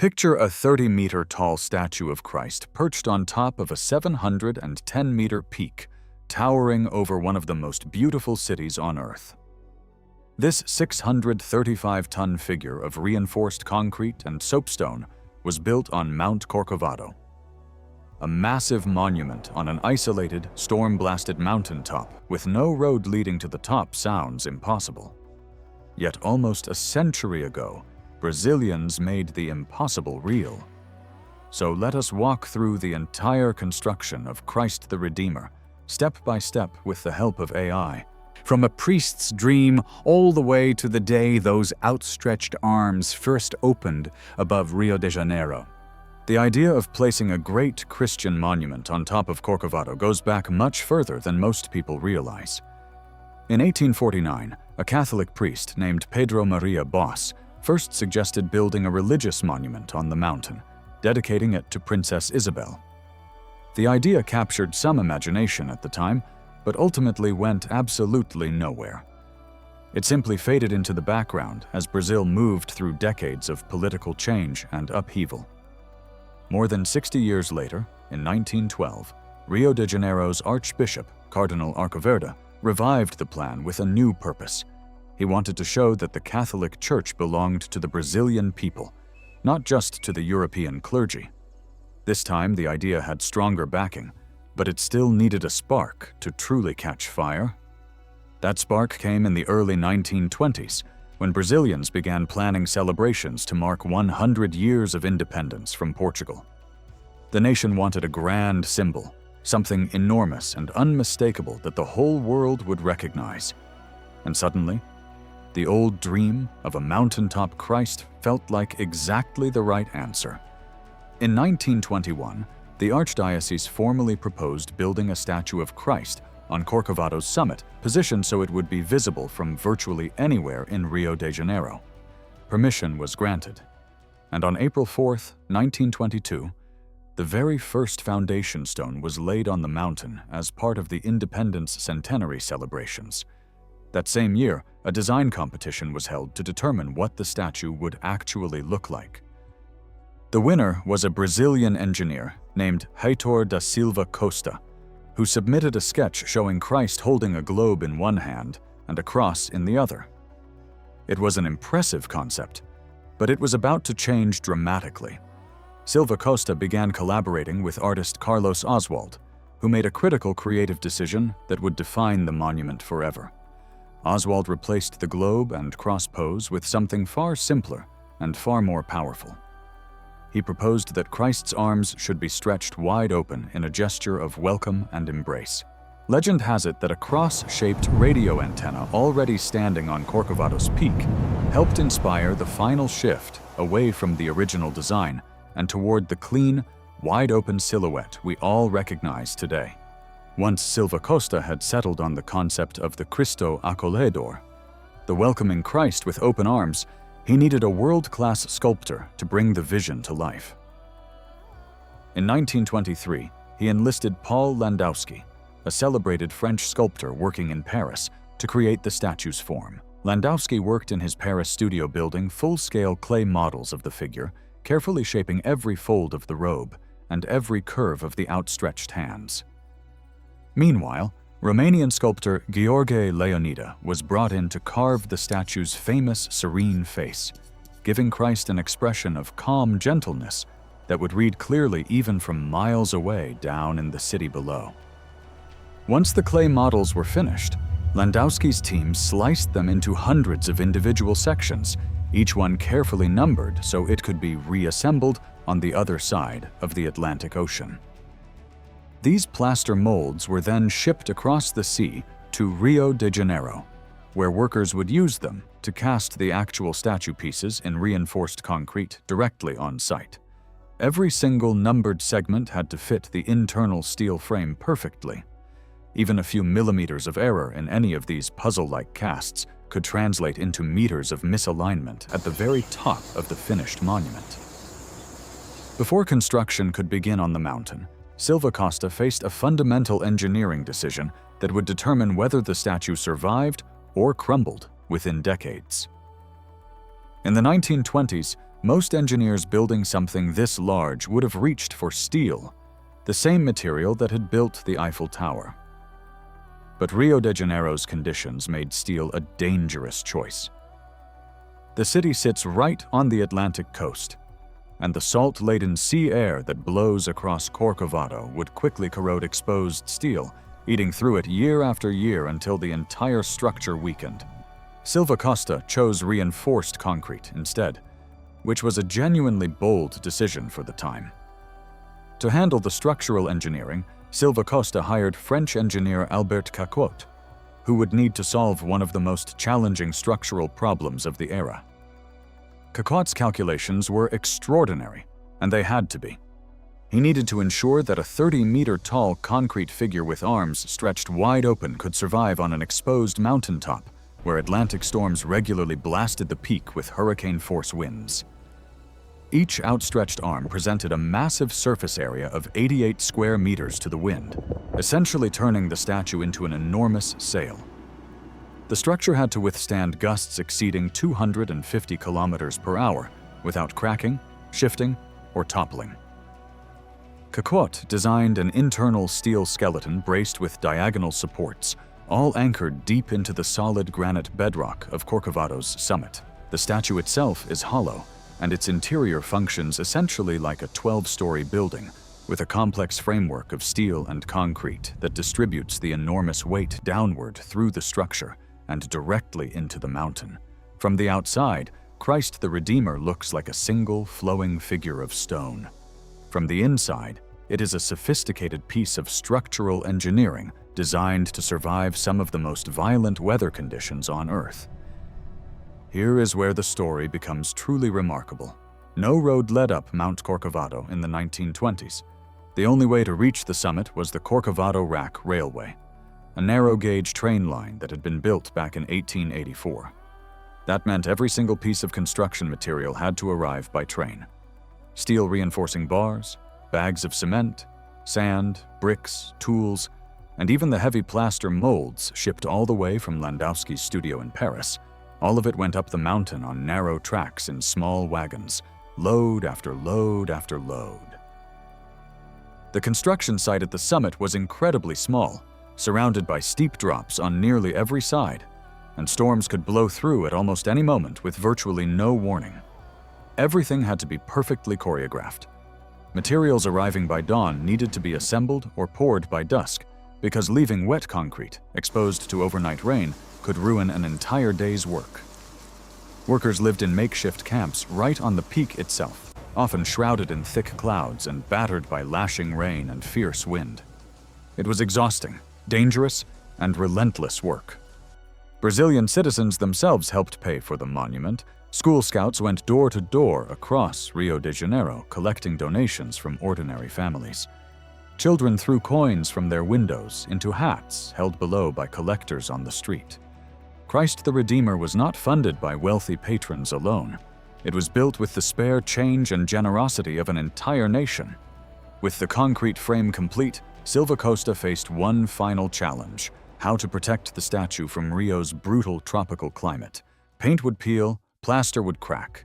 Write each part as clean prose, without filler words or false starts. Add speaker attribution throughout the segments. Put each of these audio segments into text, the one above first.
Speaker 1: Picture a 30-meter tall statue of Christ perched on top of a 710-meter peak, towering over one of the most beautiful cities on Earth. This 635-ton figure of reinforced concrete and soapstone was built on Mount Corcovado, a massive monument on an isolated, storm-blasted mountaintop with no road leading to the top sounds impossible. Yet almost a century ago, Brazilians made the impossible real. So let us walk through the entire construction of Christ the Redeemer, step by step with the help of AI.
Speaker 2: From a priest's dream all the way to the day those outstretched arms first opened above Rio de Janeiro.
Speaker 1: The idea of placing a great Christian monument on top of Corcovado goes back much further than most people realize. In 1849, a Catholic priest named Pedro Maria Bosch first suggested building a religious monument on the mountain, dedicating it to Princess Isabel. The idea captured some imagination at the time, but ultimately went absolutely nowhere. It simply faded into the background as Brazil moved through decades of political change and upheaval. More than 60 years later, in 1912, Rio de Janeiro's Archbishop, Cardinal Arcoverde, revived the plan with a new purpose. He wanted to show that the Catholic Church belonged to the Brazilian people, not just to the European clergy. This time, the idea had stronger backing, but it still needed a spark to truly catch fire. That spark came in the early 1920s, when Brazilians began planning celebrations to mark 100 years of independence from Portugal. The nation wanted a grand symbol, something enormous and unmistakable that the whole world would recognize. And suddenly, the old dream of a mountaintop Christ felt like exactly the right answer. In 1921, the Archdiocese formally proposed building a statue of Christ on Corcovado's summit, positioned so it would be visible from virtually anywhere in Rio de Janeiro. Permission was granted, and on April 4, 1922, the very first foundation stone was laid on the mountain as part of the Independence Centenary celebrations. That same year, a design competition was held to determine what the statue would actually look like. The winner was a Brazilian engineer named Heitor da Silva Costa, who submitted a sketch showing Christ holding a globe in one hand and a cross in the other. It was an impressive concept, but it was about to change dramatically. Silva Costa began collaborating with artist Carlos Oswald, who made a critical creative decision that would define the monument forever. Oswald replaced the globe and cross pose with something far simpler and far more powerful. He proposed that Christ's arms should be stretched wide open in a gesture of welcome and embrace. Legend has it that a cross-shaped radio antenna already standing on Corcovado's peak helped inspire the final shift away from the original design and toward the clean, wide-open silhouette we all recognize today. Once Silva Costa had settled on the concept of the Cristo Acolhedor, the welcoming Christ with open arms, he needed a world-class sculptor to bring the vision to life. In 1923, he enlisted Paul Landowski, a celebrated French sculptor working in Paris, to create the statue's form. Landowski worked in his Paris studio building full-scale clay models of the figure, carefully shaping every fold of the robe and every curve of the outstretched hands. Meanwhile, Romanian sculptor Gheorghe Leonida was brought in to carve the statue's famous serene face, giving Christ an expression of calm gentleness that would read clearly even from miles away down in the city below. Once the clay models were finished, Landowski's team sliced them into hundreds of individual sections, each one carefully numbered so it could be reassembled on the other side of the Atlantic Ocean. These plaster molds were then shipped across the sea to Rio de Janeiro, where workers would use them to cast the actual statue pieces in reinforced concrete directly on site. Every single numbered segment had to fit the internal steel frame perfectly. Even a few millimeters of error in any of these puzzle-like casts could translate into meters of misalignment at the very top of the finished monument. Before construction could begin on the mountain, Silva Costa faced a fundamental engineering decision that would determine whether the statue survived or crumbled within decades. In the 1920s, Most engineers building something this large would have reached for steel, the same material that had built the Eiffel Tower. But Rio de Janeiro's conditions made steel a dangerous choice. The city sits right on the Atlantic coast, and the salt-laden sea air that blows across Corcovado would quickly corrode exposed steel, eating through it year after year until the entire structure weakened. Silva Costa chose reinforced concrete instead, which was a genuinely bold decision for the time. To handle the structural engineering, Silva Costa hired French engineer Albert Caquot, who would need to solve one of the most challenging structural problems of the era. Caquot's calculations were extraordinary, and they had to be. He needed to ensure that a 30-meter-tall concrete figure with arms stretched wide open could survive on an exposed mountaintop, where Atlantic storms regularly blasted the peak with hurricane-force winds. Each outstretched arm presented a massive surface area of 88 square meters to the wind, essentially turning the statue into an enormous sail. The structure had to withstand gusts exceeding 250 kilometers per hour without cracking, shifting, or toppling. Caquot designed an internal steel skeleton braced with diagonal supports, all anchored deep into the solid granite bedrock of Corcovado's summit. The statue itself is hollow, and its interior functions essentially like a 12-story building, with a complex framework of steel and concrete that distributes the enormous weight downward through the structure and directly into the mountain. From the outside, Christ the Redeemer looks like a single flowing figure of stone. From the inside, it is a sophisticated piece of structural engineering designed to survive some of the most violent weather conditions on Earth. Here is where the story becomes truly remarkable. No road led up Mount Corcovado in the 1920s. The only way to reach the summit was the Corcovado Rack Railway, a narrow-gauge train line that had been built back in 1884. That meant every single piece of construction material had to arrive by train. Steel reinforcing bars, bags of cement, sand, bricks, tools, and even the heavy plaster molds shipped all the way from Landowski's studio in Paris. All of it went up the mountain on narrow tracks in small wagons, load after load after load. The construction site at the summit was incredibly small, surrounded by steep drops on nearly every side, and storms could blow through at almost any moment with virtually no warning. Everything had to be perfectly choreographed. Materials arriving by dawn needed to be assembled or poured by dusk, because leaving wet concrete, exposed to overnight rain, could ruin an entire day's work. Workers lived in makeshift camps right on the peak itself, often shrouded in thick clouds and battered by lashing rain and fierce wind. It was exhausting, dangerous, and relentless work. Brazilian citizens themselves helped pay for the monument. School scouts went door to door across Rio de Janeiro, collecting donations from ordinary families. Children threw coins from their windows into hats held below by collectors on the street. Christ the Redeemer was not funded by wealthy patrons alone. It was built with the spare change and generosity of an entire nation. With the concrete frame complete, Silva Costa faced one final challenge: how to protect the statue from Rio's brutal tropical climate. Paint would peel, plaster would crack.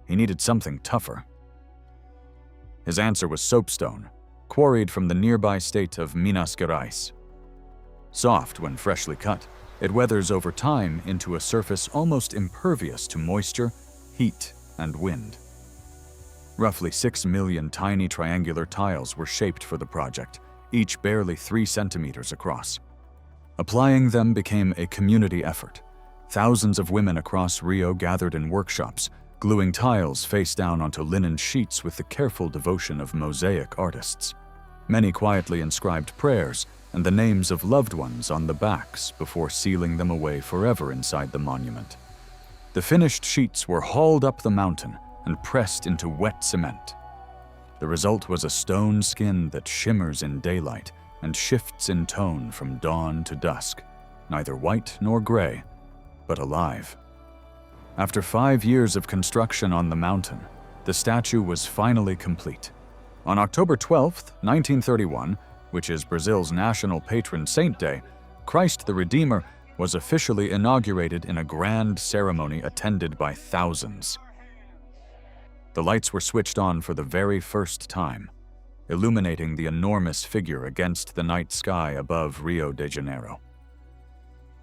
Speaker 1: He needed something tougher. His answer was soapstone, quarried from the nearby state of Minas Gerais. Soft when freshly cut, it weathers over time into a surface almost impervious to moisture, heat, and wind. Roughly 6 million tiny triangular tiles were shaped for the project, each barely 3 centimeters across. Applying them became a community effort. Thousands of women across Rio gathered in workshops, gluing tiles face down onto linen sheets with the careful devotion of mosaic artists. Many quietly inscribed prayers and the names of loved ones on the backs before sealing them away forever inside the monument. The finished sheets were hauled up the mountain and pressed into wet cement. The result was a stone skin that shimmers in daylight and shifts in tone from dawn to dusk, neither white nor gray, but alive. After 5 years of construction on the mountain, the statue was finally complete. On October 12, 1931, which is Brazil's national patron saint day, Christ the Redeemer was officially inaugurated in a grand ceremony attended by thousands. The lights were switched on for the very first time, illuminating the enormous figure against the night sky above Rio de Janeiro.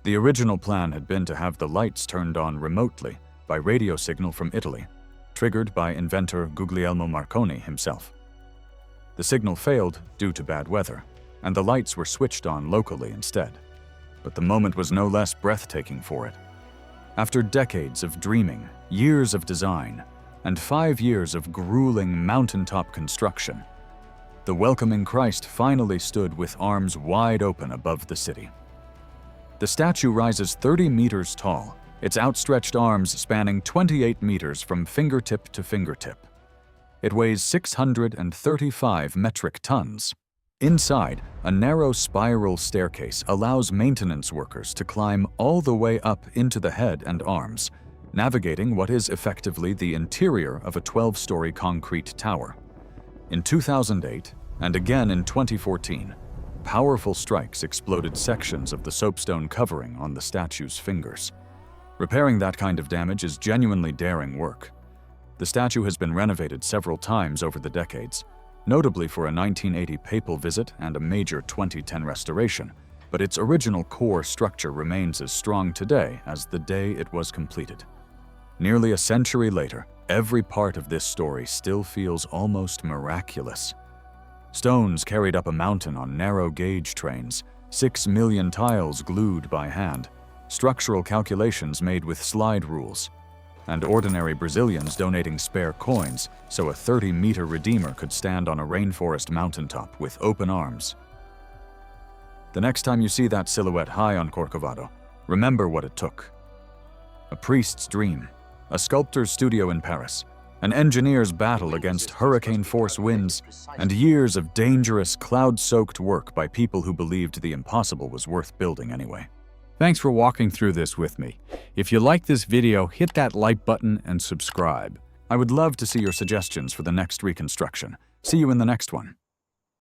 Speaker 1: The original plan had been to have the lights turned on remotely by radio signal from Italy, triggered by inventor Guglielmo Marconi himself. The signal failed due to bad weather, and the lights were switched on locally instead. But the moment was no less breathtaking for it. After decades of dreaming, years of design, and 5 years of grueling mountaintop construction, the welcoming Christ finally stood with arms wide open above the city. The statue rises 30 meters tall, its outstretched arms spanning 28 meters from fingertip to fingertip. It weighs 635 metric tons. Inside, a narrow spiral staircase allows maintenance workers to climb all the way up into the head and arms, navigating what is effectively the interior of a 12-story concrete tower. In 2008, and again in 2014, powerful strikes exploded sections of the soapstone covering on the statue's fingers. Repairing that kind of damage is genuinely daring work. The statue has been renovated several times over the decades, notably for a 1980 papal visit and a major 2010 restoration, but its original core structure remains as strong today as the day it was completed. Nearly a century later, every part of this story still feels almost miraculous. Stones carried up a mountain on narrow gauge trains, 6 million tiles glued by hand, structural calculations made with slide rules, and ordinary Brazilians donating spare coins so a 30-meter Redeemer could stand on a rainforest mountaintop with open arms. The next time you see that silhouette high on Corcovado, remember what it took. A priest's dream, a sculptor's studio in Paris, an engineer's battle against hurricane-force winds, and years of dangerous, cloud-soaked work by people who believed the impossible was worth building anyway.
Speaker 2: Thanks for walking through this with me. If you like this video, hit that like button and subscribe.
Speaker 1: I would love to see your suggestions for the next reconstruction. See you in the next one.